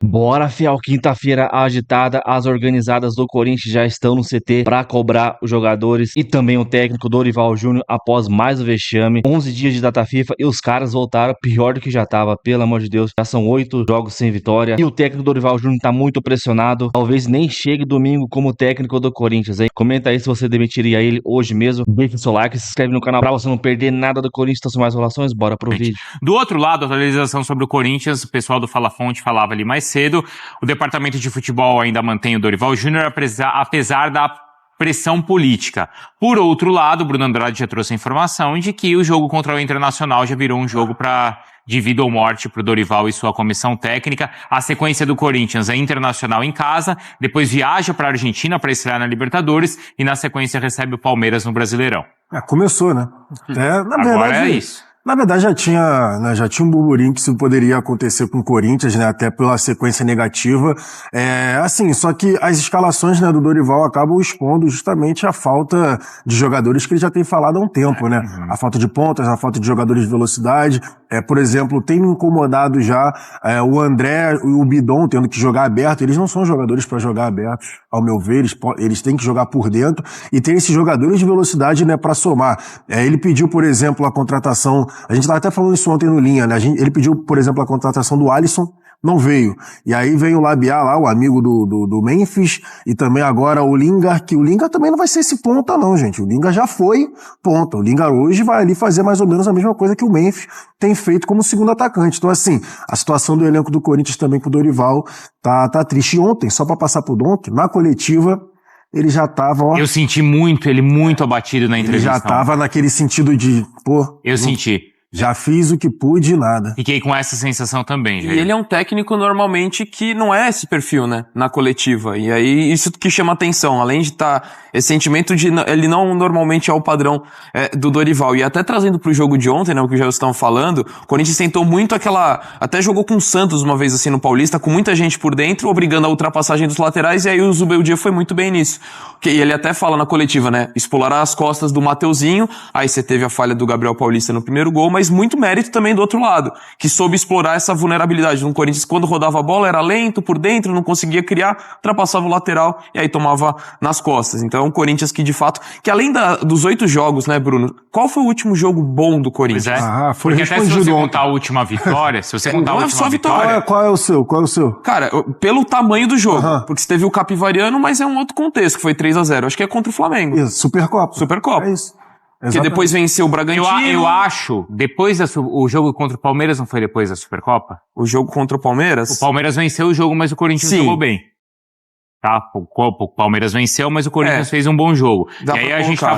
Bora, fiel, quinta-feira agitada, as organizadas do Corinthians já estão no CT para cobrar os jogadores e também o técnico Dorival Júnior após mais o vexame, 11 dias de data FIFA e os caras voltaram pior do que já tava, pelo amor de Deus, já são 8 jogos sem vitória e o técnico Dorival Júnior tá muito pressionado, talvez nem chegue domingo como técnico do Corinthians, hein? Comenta aí se você demitiria ele hoje mesmo, deixa o seu like, se inscreve no canal pra você não perder nada do Corinthians, então, sem mais enrolações, bora pro vídeo. Do outro lado, a atualização sobre o Corinthians, o pessoal do Fala Fonte falava ali mais cedo, o departamento de futebol ainda mantém o Dorival Júnior, apesar da pressão política. Por outro lado, o Bruno Andrade já trouxe a informação de que o jogo contra o Internacional já virou um jogo de vida ou morte para o Dorival e sua comissão técnica. A sequência do Corinthians é Internacional em casa, depois viaja para a Argentina para estrear na Libertadores e na sequência recebe o Palmeiras no Brasileirão. Começou, né? Agora é isso. Na verdade, já tinha um burburinho que isso poderia acontecer com o Corinthians, né? Até pela sequência negativa. Só que as escalações, né, do Dorival acabam expondo justamente a falta de jogadores que ele já tem falado há um tempo, né? A falta de pontas, a falta de jogadores de velocidade. Por exemplo, tem me incomodado já o André e o Bidon tendo que jogar aberto. Eles não são jogadores para jogar aberto, ao meu ver. Eles têm que jogar por dentro e tem esses jogadores de velocidade, né, para somar. Ele pediu, por exemplo, a contratação. A gente estava até falando isso ontem no Linha, né? Ele pediu, por exemplo, a contratação do Alisson, não veio. E aí vem o Labiá lá, o amigo do Memphis, e também agora o Lingard, que o Lingard também não vai ser esse ponta não, gente. O Lingard já foi ponta. O Lingard hoje vai ali fazer mais ou menos a mesma coisa que o Memphis tem feito como segundo atacante. Então, assim, a situação do elenco do Corinthians também com o Dorival tá triste. E ontem, só pra passar pro Donk, na coletiva, ele já tava, ó... Eu senti ele muito abatido na entrevista. Ele já tava naquele sentido de, Eu senti. Já fiz o que pude e nada. Fiquei com essa sensação também, gente. E ele é um técnico normalmente que não é esse perfil, né? Na coletiva. E aí isso que chama atenção. Além de estar esse sentimento de ele não normalmente é o padrão do Dorival. E até trazendo pro jogo de ontem, né? O que já estão falando, o Corinthians tentou muito até jogou com o Santos uma vez assim no Paulista, com muita gente por dentro, obrigando a ultrapassagem dos laterais. E aí o Zubeldia foi muito bem nisso. E ele até fala na coletiva, né? Explorar as costas do Mateuzinho. Aí você teve a falha do Gabriel Paulista no primeiro gol, mas muito mérito também do outro lado, que soube explorar essa vulnerabilidade no Corinthians. Quando rodava a bola era lento por dentro, não conseguia criar, ultrapassava o lateral e aí tomava nas costas. Então o Corinthians que de fato, que além dos 8 jogos, né, Bruno, qual foi o último jogo bom do Corinthians? Foi porque até se você ontem. contar a última vitória, Qual é o seu? Cara, pelo tamanho do jogo, porque você teve o Capivariano, mas é um outro contexto, que foi 3-0, acho que é contra o Flamengo. Isso, Supercopa. É isso. Que depois venceu o Bragantino. Eu acho, o jogo contra o Palmeiras não foi depois da Supercopa? O jogo contra o Palmeiras? O Palmeiras venceu o jogo, mas o Corinthians jogou bem. Tá? O Palmeiras venceu, mas o Corinthians fez um bom jogo. E aí a gente tá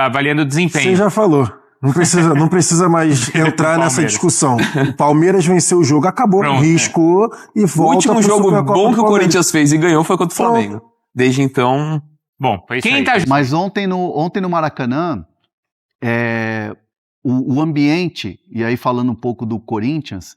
avaliando o desempenho. Você já falou. Não precisa mais entrar nessa discussão. O Palmeiras venceu o jogo, acabou, riscou e volta. O último jogo bom que o Corinthians fez e ganhou foi contra o Flamengo. Desde então... Bom, foi isso aí. Mas ontem no Maracanã, o ambiente, e aí falando um pouco do Corinthians,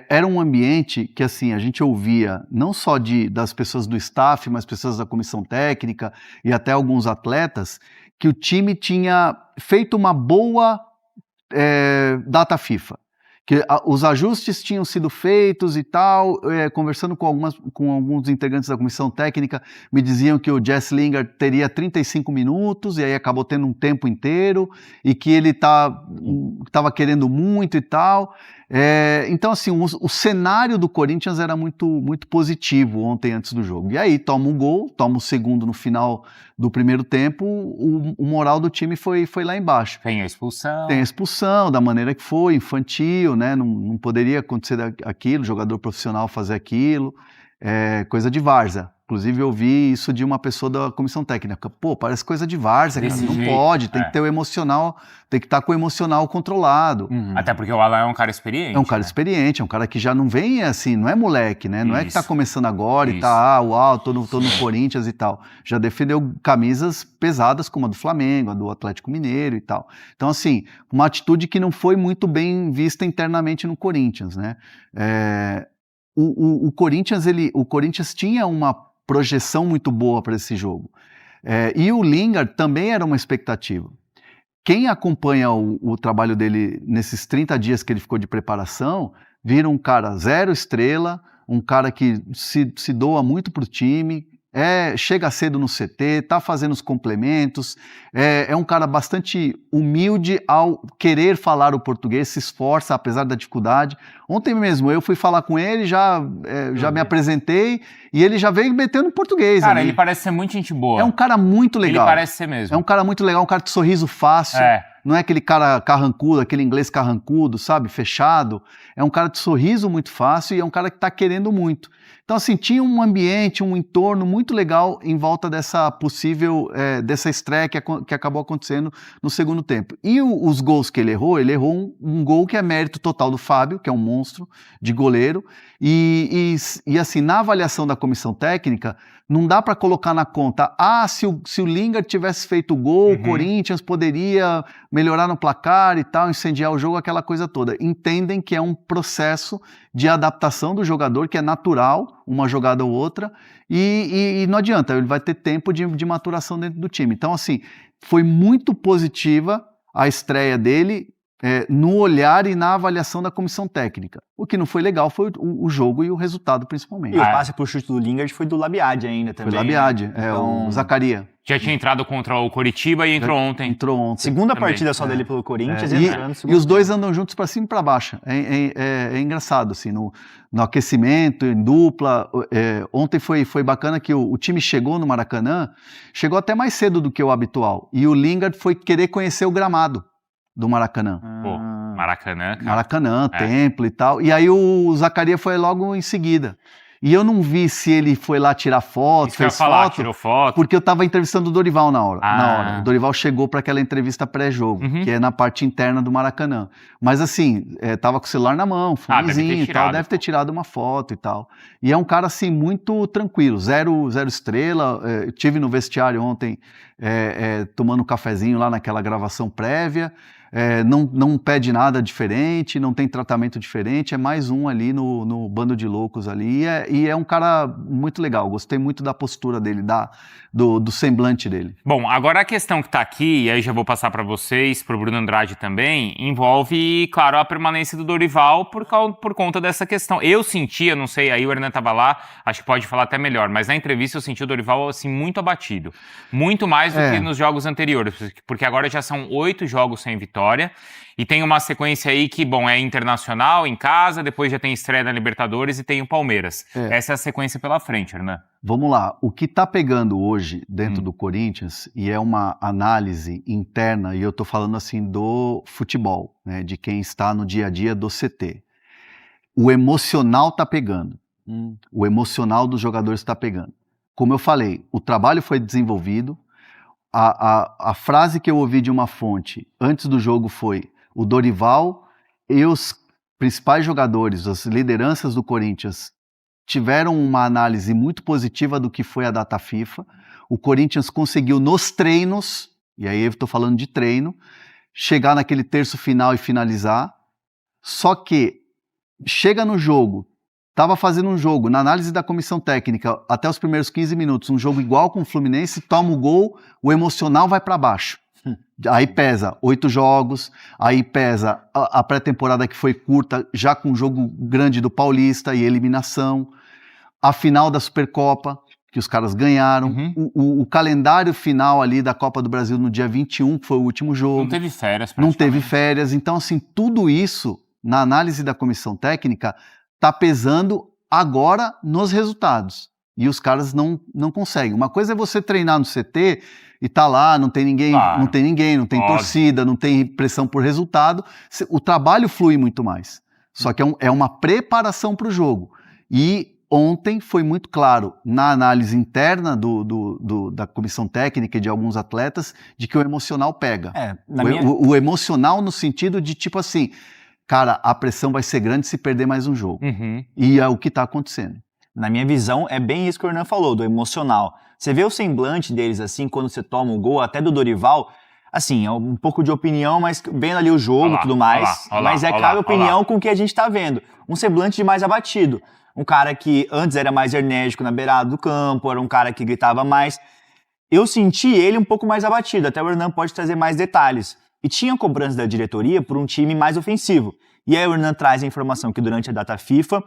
era um ambiente que assim, a gente ouvia não só das pessoas do staff, mas pessoas da comissão técnica e até alguns atletas, que o time tinha feito uma boa data FIFA. Que os ajustes tinham sido feitos e tal, conversando com alguns integrantes da comissão técnica, me diziam que o Jesse Lingard teria 35 minutos, e aí acabou tendo um tempo inteiro, e que ele estava querendo muito e tal. Então, assim, o cenário do Corinthians era muito, muito positivo ontem antes do jogo. E aí toma um gol, toma o segundo no final do primeiro tempo, o moral do time foi lá embaixo. Tem a expulsão. Tem a expulsão, da maneira que foi, infantil, né? Não poderia acontecer aquilo, jogador profissional fazer aquilo, coisa de várzea. Inclusive eu ouvi isso de uma pessoa da comissão técnica. Pô, parece coisa de várzea, cara. Não pode, tem que ter o emocional, tem que estar com o emocional controlado. Até porque o Alan é um cara experiente. É um cara experiente, é um cara que já não vem assim, não é moleque, né? Não é que tá começando agora e tá, uau, tô no Corinthians e tal. Já defendeu camisas pesadas como a do Flamengo, a do Atlético Mineiro e tal. Então, assim, uma atitude que não foi muito bem vista internamente no Corinthians, né? O Corinthians tinha uma projeção muito boa para esse jogo. E o Lingard também era uma expectativa. Quem acompanha o trabalho dele nesses 30 dias que ele ficou de preparação, vira um cara 0 estrela, um cara que se doa muito pro time, chega cedo no CT, tá fazendo os complementos, é um cara bastante humilde ao querer falar o português, se esforça apesar da dificuldade. Ontem mesmo eu fui falar com ele, já me apresentei e ele já veio metendo português. Cara, ali. ele parece ser muito gente boa. É um cara muito legal. Ele parece ser mesmo. É um cara muito legal, um cara de sorriso fácil. Não é aquele cara carrancudo, aquele inglês carrancudo, sabe? Fechado. É um cara de sorriso muito fácil e é um cara que tá querendo muito. Então, assim, tinha um ambiente, um entorno muito legal em volta dessa possível, dessa estreia que acabou acontecendo no segundo tempo. E os gols que ele errou um gol que é mérito total do Fábio, que é um monstro de goleiro, e assim, na avaliação da comissão técnica, não dá para colocar na conta, se o Lingard tivesse feito o gol, o Corinthians poderia melhorar no placar e tal, incendiar o jogo, aquela coisa toda. Entendem que é um processo de adaptação do jogador, que é natural, uma jogada ou outra, e não adianta, ele vai ter tempo de maturação dentro do time. Então, assim, foi muito positiva a estreia dele, no olhar e na avaliação da comissão técnica. O que não foi legal foi o jogo e o resultado, principalmente. E o passe pro chute do Lingard foi do Labiade ainda também. Foi Labiade, então... o Zacaria. Já tinha entrado contra o Coritiba e entrou ontem. Entrou ontem. Segunda partida só dele pelo Corinthians. E os dois andam juntos para cima e para baixo. É engraçado, assim, no aquecimento, em dupla. Ontem foi bacana que o time chegou no Maracanã, chegou até mais cedo do que o habitual. E o Lingard foi querer conhecer o gramado do Maracanã. Pô, Maracanã, cara. Maracanã, templo e tal. E aí o Zacaria foi logo em seguida. E eu não vi se ele foi lá tirar foto, fez foto, tirou foto. porque eu tava entrevistando o Dorival na hora. O Dorival chegou para aquela entrevista pré-jogo, que é na parte interna do Maracanã. Mas assim, tava com o celular na mão, fonezinho e tal, deve ter tirado uma foto e tal. E é um cara assim muito tranquilo, zero estrela. Eu tive no vestiário ontem tomando um cafezinho lá naquela gravação prévia. Não pede nada diferente, não tem tratamento diferente, é mais um ali no bando de loucos ali, e é um cara muito legal, gostei muito da postura dele, do semblante dele. Bom, agora a questão que tá aqui, e aí já vou passar para vocês, pro Bruno Andrade também, envolve, claro, a permanência do Dorival por conta dessa questão. Eu sentia, não sei, aí o Hernan tava lá, acho que pode falar até melhor, mas na entrevista eu senti o Dorival, assim, muito abatido, muito mais do que nos jogos anteriores, porque agora já são 8 jogos sem vitória, e tem uma sequência aí que, bom, é internacional, em casa, depois já tem estreia na Libertadores e tem o Palmeiras. Essa é a sequência pela frente, né? Vamos lá, o que está pegando hoje dentro do Corinthians, e é uma análise interna, e eu estou falando assim do futebol, né, de quem está no dia a dia do CT. O emocional está pegando, o emocional dos jogadores está pegando. Como eu falei, o trabalho foi desenvolvido. A frase que eu ouvi de uma fonte antes do jogo foi: o Dorival e os principais jogadores, as lideranças do Corinthians, tiveram uma análise muito positiva do que foi a data FIFA. O Corinthians conseguiu nos treinos, e aí eu estou falando de treino, chegar naquele terço final e finalizar. Só que chega no jogo, estava fazendo um jogo, na análise da comissão técnica, até os primeiros 15 minutos, um jogo igual com o Fluminense, toma o gol, o emocional vai para baixo. Aí pesa 8 jogos, aí pesa a pré-temporada que foi curta, já com um jogo grande do Paulista e eliminação, a final da Supercopa, que os caras ganharam, o calendário final ali da Copa do Brasil no dia 21, que foi o último jogo. Não teve férias. Não teve férias, então assim, tudo isso, na análise da comissão técnica, tá pesando agora nos resultados. E os caras não conseguem. Uma coisa é você treinar no CT e tá lá, não tem ninguém, não tem torcida, não tem pressão por resultado. O trabalho flui muito mais. Só que é uma preparação para o jogo. E ontem foi muito claro, na análise interna da comissão técnica e de alguns atletas, de que o emocional pega. O emocional no sentido de tipo assim, cara, a pressão vai ser grande se perder mais um jogo. E é o que está acontecendo. Na minha visão, é bem isso que o Hernan falou, do emocional. Você vê o semblante deles, assim, quando você toma o gol, até do Dorival, assim, é um pouco de opinião, mas vendo ali o jogo e tudo mais, mas cabe opinião com o que a gente tá vendo. Um semblante de mais abatido. Um cara que antes era mais enérgico na beirada do campo, era um cara que gritava mais. Eu senti ele um pouco mais abatido, até o Hernan pode trazer mais detalhes. E tinha cobrança da diretoria por um time mais ofensivo. E aí o Hernan traz a informação que durante a data FIFA,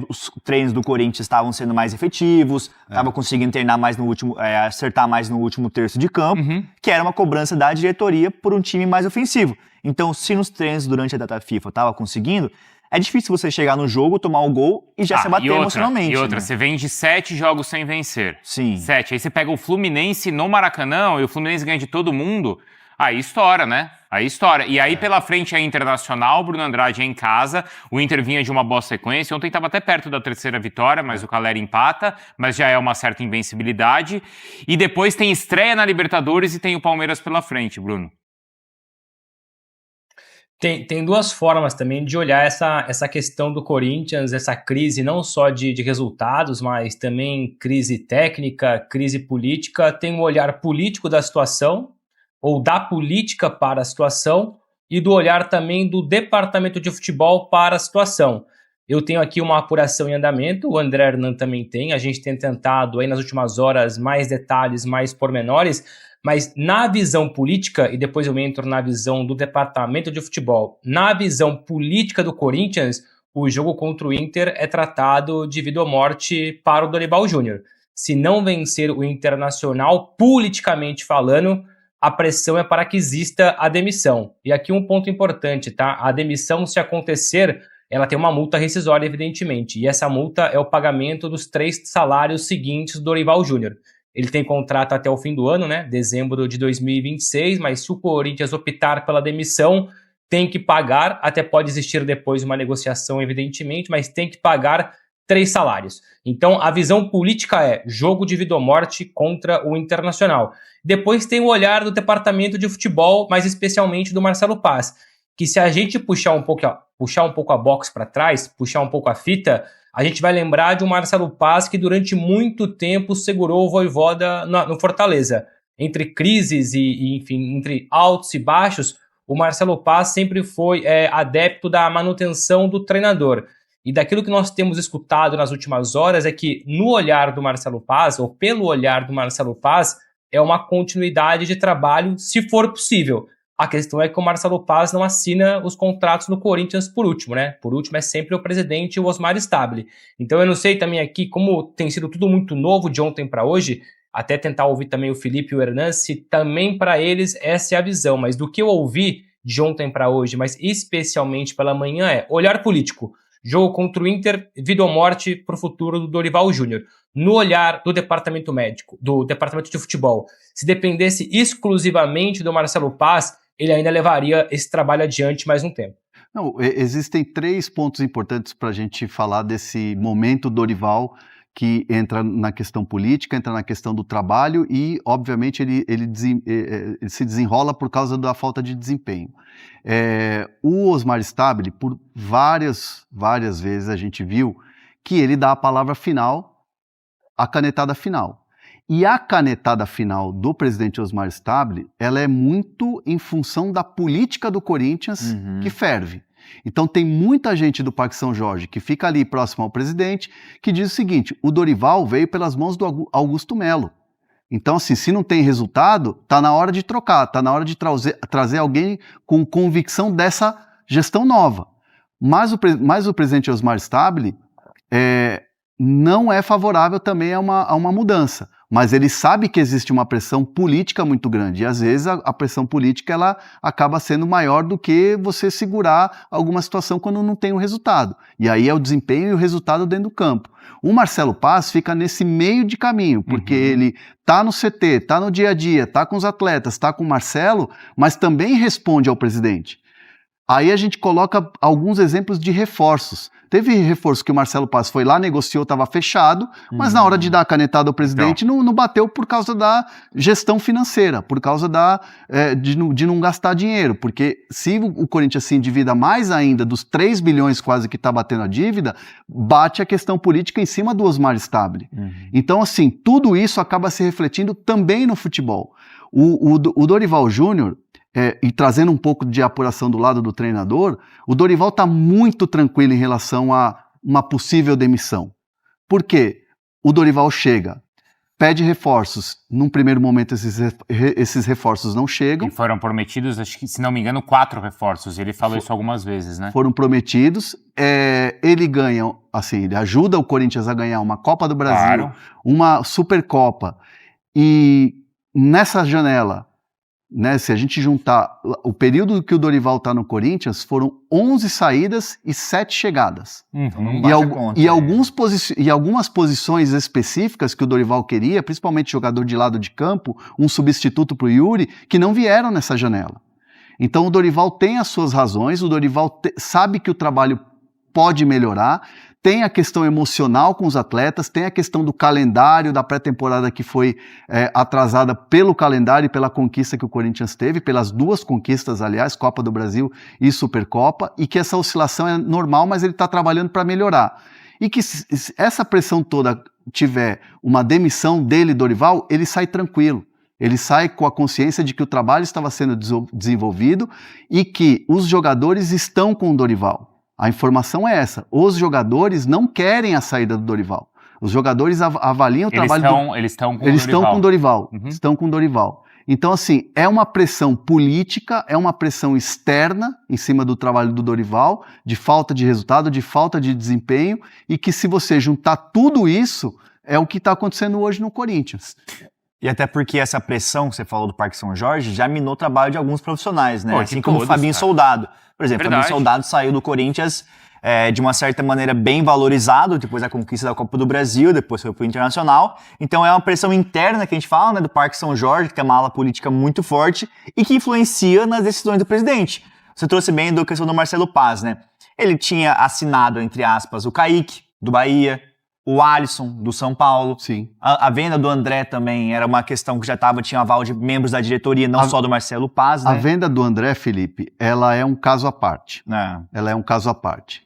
os treinos do Corinthians estavam sendo mais efetivos, estava conseguindo treinar mais no último, acertar mais no último terço de campo, que era uma cobrança da diretoria por um time mais ofensivo. Então, se nos treinos durante a data FIFA estava conseguindo, é difícil você chegar no jogo, tomar o gol e já se abater emocionalmente. E outra, você vem de 7 jogos sem vencer. Sim. 7. Aí você pega o Fluminense no Maracanã e o Fluminense ganha de todo mundo. Aí estoura, né? Aí estoura. E aí pela frente é Internacional, o Bruno Andrade é em casa, o Inter vinha de uma boa sequência. Ontem estava até perto da 3ª vitória, mas o Calera empata, mas já é uma certa invencibilidade. E depois tem estreia na Libertadores e tem o Palmeiras pela frente, Bruno. Tem duas formas também de olhar essa questão do Corinthians, essa crise não só de resultados, mas também crise técnica, crise política. Tem um olhar político da situação, ou da política para a situação, e do olhar também do departamento de futebol para a situação. Eu tenho aqui uma apuração em andamento, o André Hernan também tem, a gente tem tentado aí nas últimas horas mais detalhes, mais pormenores, mas na visão política, e depois eu entro na visão do departamento de futebol, na visão política do Corinthians, o jogo contra o Inter é tratado de vida ou morte para o Dorival Júnior. Se não vencer o Internacional, politicamente falando, a pressão é para que exista a demissão. E aqui um ponto importante, tá? A demissão, se acontecer, ela tem uma multa rescisória, evidentemente, e essa multa é o pagamento dos 3 salários seguintes do Dorival Júnior. Ele tem contrato até o fim do ano, né? Dezembro de 2026, mas se o Corinthians optar pela demissão, tem que pagar, até pode existir depois uma negociação, evidentemente, mas tem que pagar 3 salários. Então, a visão política é jogo de vida ou morte contra o Internacional. Depois tem o olhar do departamento de futebol, mas especialmente do Marcelo Paz, que se a gente puxar um pouco a box para trás, puxar um pouco a fita, a gente vai lembrar de um Marcelo Paz que durante muito tempo segurou o Vojvoda no Fortaleza. Entre crises e enfim, entre altos e baixos, o Marcelo Paz sempre foi adepto da manutenção do treinador. E daquilo que nós temos escutado nas últimas horas é que no olhar do Marcelo Paz, ou pelo olhar do Marcelo Paz, é uma continuidade de trabalho, se for possível. A questão é que o Marcelo Paz não assina os contratos no Corinthians por último, né? Por último é sempre o presidente, o Osmar Stabile. Então eu não sei também aqui como tem sido tudo muito novo de ontem para hoje, até tentar ouvir também o Felipe e o Hernan, se também para eles essa é a visão. Mas do que eu ouvi de ontem para hoje, mas especialmente pela manhã, é olhar político. Jogo contra o Inter, vida ou morte para o futuro do Dorival Júnior. No olhar do departamento médico, do departamento de futebol, se dependesse exclusivamente do Marcelo Paz, ele ainda levaria esse trabalho adiante mais um tempo. Não, existem 3 pontos importantes para a gente falar desse momento Dorival, que entra na questão política, entra na questão do trabalho e, obviamente, ele se desenrola por causa da falta de desempenho. O Osmar Stabile, por várias vezes a gente viu que ele dá a palavra final, a canetada final. E a canetada final do presidente Osmar Stabile, ela é muito em função da política do Corinthians que ferve. Então tem muita gente do Parque São Jorge que fica ali próximo ao presidente que diz o seguinte: o Dorival veio pelas mãos do Augusto Melo. Então, assim, se não tem resultado, tá na hora de trocar, tá na hora de trazer alguém com convicção dessa gestão nova. Mas o presidente Osmar Stabile não é favorável também a uma mudança. Mas ele sabe que existe uma pressão política muito grande, e às vezes a pressão política ela acaba sendo maior do que você segurar alguma situação quando não tem o resultado. E aí é o desempenho e o resultado dentro do campo. O Marcelo Paz fica nesse meio de caminho, porque ele tá no CT, tá no dia a dia, tá com os atletas, tá com o Marcelo, mas também responde ao presidente. Aí a gente coloca alguns exemplos de reforços. Teve reforço que o Marcelo Paz foi lá, negociou, estava fechado, mas na hora de dar a canetada ao presidente não bateu por causa da gestão financeira, por causa de não gastar dinheiro, porque se o Corinthians se endivida mais ainda dos 3 bilhões quase que está batendo a dívida, bate a questão política em cima do Osmar Stabile. Então, assim, tudo isso acaba se refletindo também no futebol. O Dorival Júnior, e trazendo um pouco de apuração do lado do treinador, o Dorival está muito tranquilo em relação a uma possível demissão. Por quê? O Dorival chega pede reforços. Num primeiro momento, esses reforços não chegam. E foram prometidos, acho que, se não me engano, 4 reforços. Ele falou isso algumas vezes, né? Foram prometidos. Ele ganha, assim, ele ajuda o Corinthians a ganhar uma Copa do Brasil, uma Supercopa. E nessa janela, né, se a gente juntar o período que o Dorival está no Corinthians, foram 11 saídas e 7 chegadas. E algumas posições específicas que o Dorival queria, principalmente jogador de lado de campo, um substituto para o Yuri, que não vieram nessa janela. Então o Dorival tem as suas razões, o Dorival sabe que o trabalho pode melhorar, tem a questão emocional com os atletas, tem a questão do calendário da pré-temporada que foi atrasada pelo calendário e pela conquista que o Corinthians teve, pelas 2 conquistas, aliás, Copa do Brasil e Supercopa, e que essa oscilação é normal, mas ele está trabalhando para melhorar. E que se essa pressão toda tiver uma demissão dele, Dorival, ele sai tranquilo. Ele sai com a consciência de que o trabalho estava sendo desenvolvido e que os jogadores estão com o Dorival. A informação é essa. Os jogadores não querem a saída do Dorival. Os jogadores avaliam o trabalho Eles estão com o Dorival. Estão com o Dorival. Então, assim, é uma pressão política, é uma pressão externa em cima do trabalho do Dorival, de falta de resultado, de falta de desempenho, e que se você juntar tudo isso, é o que está acontecendo hoje no Corinthians. E até porque essa pressão que você falou do Parque São Jorge já minou o trabalho de alguns profissionais, né? Assim como o Fabinho Soldado. Por exemplo, o Fabinho Soldado saiu do Corinthians de uma certa maneira bem valorizado, depois da conquista da Copa do Brasil, depois foi pro Internacional. Então é uma pressão interna que a gente fala, né, do Parque São Jorge, que tem uma ala política muito forte e que influencia nas decisões do presidente. Você trouxe bem a questão do Marcelo Paz, né? Ele tinha assinado, entre aspas, o Kaique, do Bahia, o Alisson, do São Paulo. Sim. A venda do André também era uma questão que já tinha aval de membros da diretoria, não só do Marcelo Paz, né? A venda do André, Felipe, ela é um caso à parte. Ela é um caso à parte.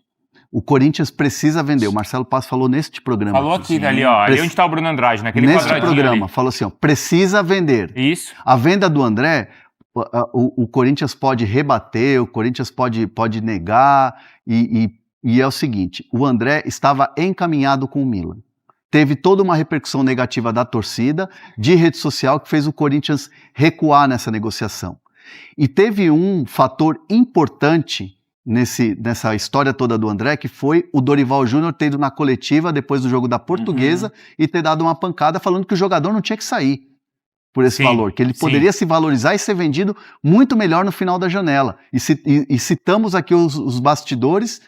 O Corinthians precisa vender. O Marcelo Paz falou neste programa. Falou aqui, ali, ó. Ali onde está o Bruno Andrade, naquele quadradinho ali. Neste programa, falou assim, ó, precisa vender. Isso. A venda do André, o Corinthians pode rebater, o Corinthians pode negar, e é o seguinte, o André estava encaminhado com o Milan. Teve toda uma repercussão negativa da torcida, de rede social, que fez o Corinthians recuar nessa negociação. E teve um fator importante nessa história toda do André, que foi o Dorival Júnior ter ido na coletiva depois do jogo da Portuguesa e ter dado uma pancada falando que o jogador não tinha que sair por esse valor, que ele poderia se valorizar e ser vendido muito melhor no final da janela. E citamos aqui os bastidores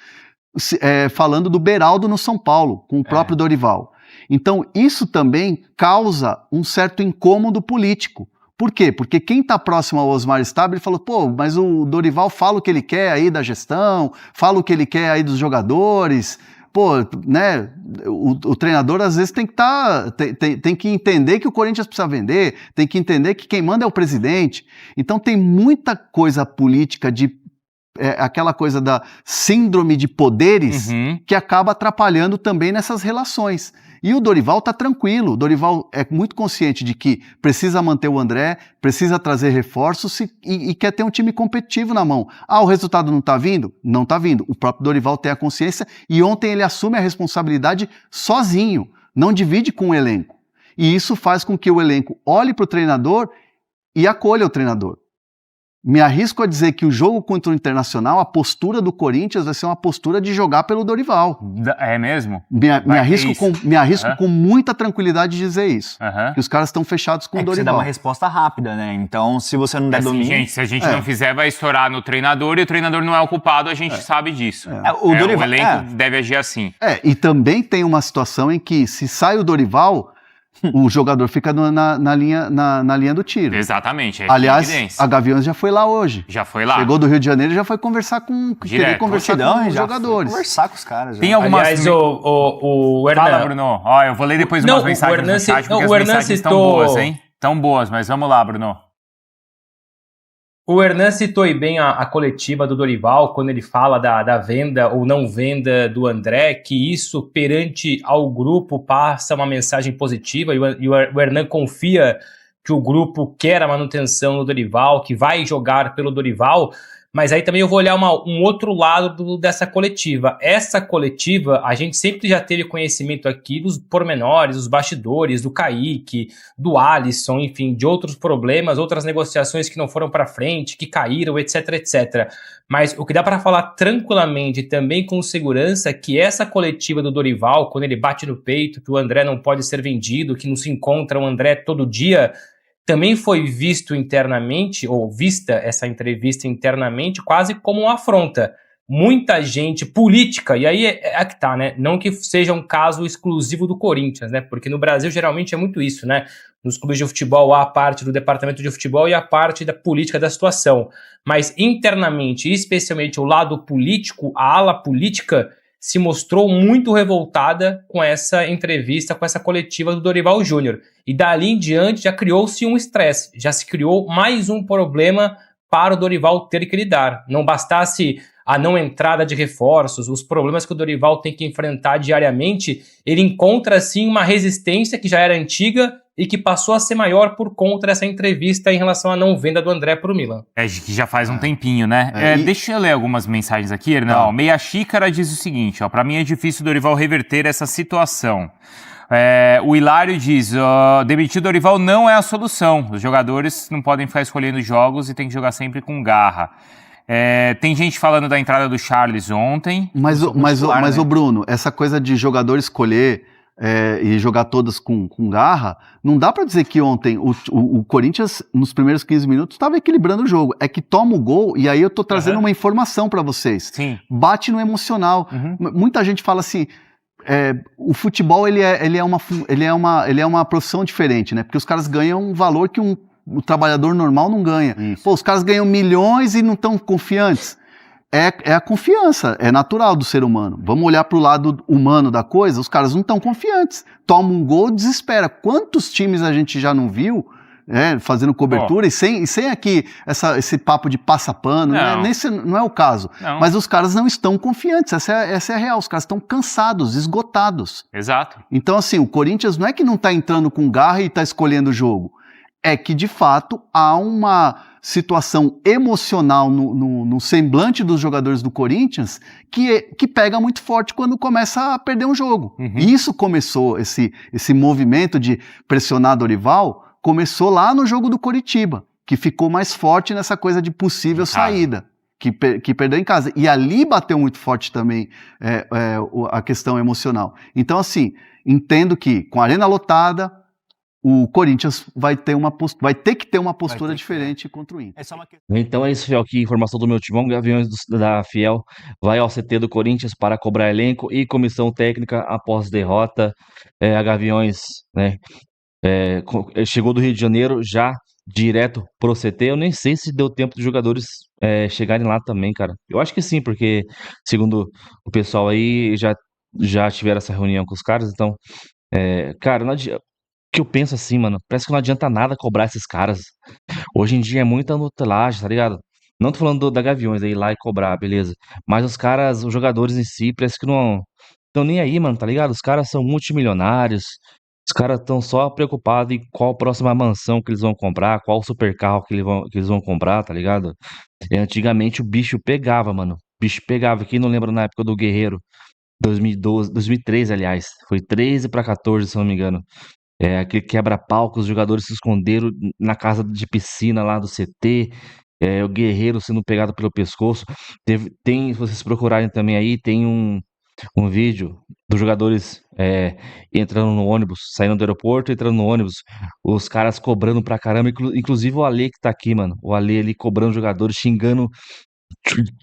falando do Beraldo no São Paulo, com o próprio Dorival. Então, isso também causa um certo incômodo político. Por quê? Porque quem está próximo ao Osmar Stabile falou, mas o Dorival fala o que ele quer aí da gestão, fala o que ele quer aí dos jogadores, né? O treinador às vezes tem que entender que o Corinthians precisa vender, tem que entender que quem manda é o presidente. Então tem muita coisa política aquela coisa da síndrome de poderes que acaba atrapalhando também nessas relações. E o Dorival está tranquilo, o Dorival é muito consciente de que precisa manter o André, precisa trazer reforços e quer ter um time competitivo na mão. O resultado não está vindo? Não está vindo. O próprio Dorival tem a consciência e ontem ele assume a responsabilidade sozinho, não divide com o elenco. E isso faz com que o elenco olhe para o treinador e acolha o treinador. Me arrisco a dizer que o jogo contra o Internacional, a postura do Corinthians vai ser uma postura de jogar pelo Dorival. É mesmo? Me arrisco com muita tranquilidade de dizer isso. Que os caras estão fechados com o Dorival. Você dá uma resposta rápida, né? Então, se você não der domínio... Gente, se a gente não fizer, vai estourar no treinador e o treinador não é o culpado, a gente sabe disso. O elenco deve agir assim. E também tem uma situação em que, se sai o Dorival... o jogador fica na linha do tiro. Exatamente. Aliás, a Gaviões já foi lá hoje. Já foi lá. Chegou do Rio de Janeiro e já foi conversar com os jogadores. Conversar com os caras. Tem algumas... Aliás, o Hernan... Fala, Bruno. Eu vou ler depois umas mensagens no chat, porque as mensagens estão boas, hein? Estão boas, mas vamos lá, Bruno. O Hernan citou bem a coletiva do Dorival, quando ele fala da venda ou não venda do André, que isso perante ao grupo passa uma mensagem positiva, e o Hernan confia que o grupo quer a manutenção do Dorival, que vai jogar pelo Dorival, Mas aí também eu vou olhar um outro lado dessa coletiva. Essa coletiva, a gente sempre já teve conhecimento aqui dos pormenores, dos bastidores, do Kaique, do Alisson, enfim, de outros problemas, outras negociações que não foram para frente, que caíram, etc, etc. Mas o que dá para falar tranquilamente, também com segurança, que essa coletiva do Dorival, quando ele bate no peito, que o André não pode ser vendido, que não se encontra o André todo dia, também foi visto internamente, ou vista essa entrevista internamente, quase como uma afronta. Muita gente política, e aí é que tá, né? Não que seja um caso exclusivo do Corinthians, né? Porque no Brasil geralmente é muito isso, né? Nos clubes de futebol há a parte do departamento de futebol e a parte da política da situação. Mas internamente, especialmente o lado político, a ala política, se mostrou muito revoltada com essa entrevista, com essa coletiva do Dorival Júnior. E dali em diante já criou-se um estresse, já se criou mais um problema para o Dorival ter que lidar. Não bastasse a não entrada de reforços, os problemas que o Dorival tem que enfrentar diariamente, ele encontra assim uma resistência que já era antiga e que passou a ser maior por conta dessa entrevista em relação à não venda do André para o Milan. Que já faz um tempinho, né? Deixa eu ler algumas mensagens aqui, Hernan. Tá. Meia Xícara diz o seguinte, para mim é difícil o Dorival reverter essa situação. O Hilário diz, demitir o Dorival não é a solução. Os jogadores não podem ficar escolhendo jogos e tem que jogar sempre com garra. Tem gente falando da entrada do Charles ontem. Mas o Bruno, essa coisa de jogador escolher e jogar todas com garra, não dá pra dizer que ontem o Corinthians, nos primeiros 15 minutos, estava equilibrando o jogo. É que toma o gol, e aí eu tô trazendo uma informação pra vocês. Sim. Bate no emocional. Muita gente fala assim, o futebol ele é uma profissão diferente, né? Porque os caras ganham um valor que o trabalhador normal não ganha. Isso. Pô, os caras ganham milhões e não estão confiantes. É a confiança, é natural do ser humano. Vamos olhar para o lado humano da coisa, os caras não estão confiantes. Toma um gol, desespera. Quantos times a gente já não viu fazendo cobertura e sem aqui esse papo de passa-pano, não é o caso. Não. Mas os caras não estão confiantes, essa é a real. Os caras estão cansados, esgotados. Exato. Então assim, o Corinthians não é que não está entrando com garra e está escolhendo o jogo. É que, de fato, há uma situação emocional no semblante dos jogadores do Corinthians que pega muito forte quando começa a perder um jogo. E isso começou, esse movimento de pressionar Dorival, começou lá no jogo do Coritiba, que ficou mais forte nessa coisa de possível saída, que perdeu em casa. E ali bateu muito forte também a questão emocional. Então, assim, entendo que com a arena lotada, o Corinthians vai ter que ter uma postura diferente contra o Inter. Então é isso, Fiel, aqui informação do meu timão, Gaviões da Fiel vai ao CT do Corinthians para cobrar elenco e comissão técnica após derrota. A Gaviões, né, chegou do Rio de Janeiro já direto pro CT. Eu nem sei se deu tempo dos jogadores chegarem lá também, cara. Eu acho que sim, porque segundo o pessoal aí já tiveram essa reunião com os caras, então cara, não adianta. Que eu penso assim, mano, parece que não adianta nada cobrar esses caras. Hoje em dia é muita nutelagem, tá ligado? Não tô falando da Gaviões, aí ir lá e cobrar, beleza. Mas os caras, os jogadores em si, parece que não estão nem aí, mano, tá ligado? Os caras são multimilionários, os caras estão só preocupados em qual próxima mansão que eles vão comprar, qual super carro que eles vão comprar, tá ligado? Antigamente o bicho pegava, mano. O bicho pegava. Quem não lembra na época do Guerreiro? 2012, 2013, aliás. Foi 13 pra 14, se eu não me engano. Aquele quebra-pau que os jogadores se esconderam na casa de piscina lá do CT, o Guerreiro sendo pegado pelo pescoço. Se vocês procurarem também aí, tem um vídeo dos jogadores entrando no ônibus, saindo do aeroporto, entrando no ônibus, os caras cobrando pra caramba, inclusive o Ale que tá aqui, mano, o Ale ali cobrando jogadores, xingando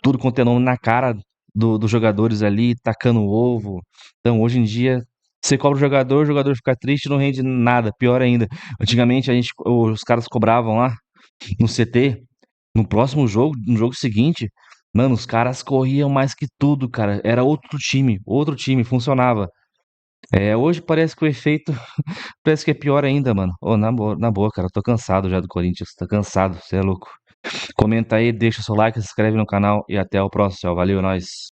tudo quanto é nome na cara dos jogadores ali, tacando ovo. Então, hoje em dia, você cobra o jogador fica triste, não rende nada, pior ainda. Antigamente os caras cobravam lá no CT, no próximo jogo, no jogo seguinte, mano, os caras corriam mais que tudo, cara. Era outro time, funcionava. Hoje parece que o efeito parece que é pior ainda, mano. Na boa, cara, eu tô cansado já do Corinthians, tô cansado, você é louco. Comenta aí, deixa o seu like, se inscreve no canal e até o próximo, valeu, nós.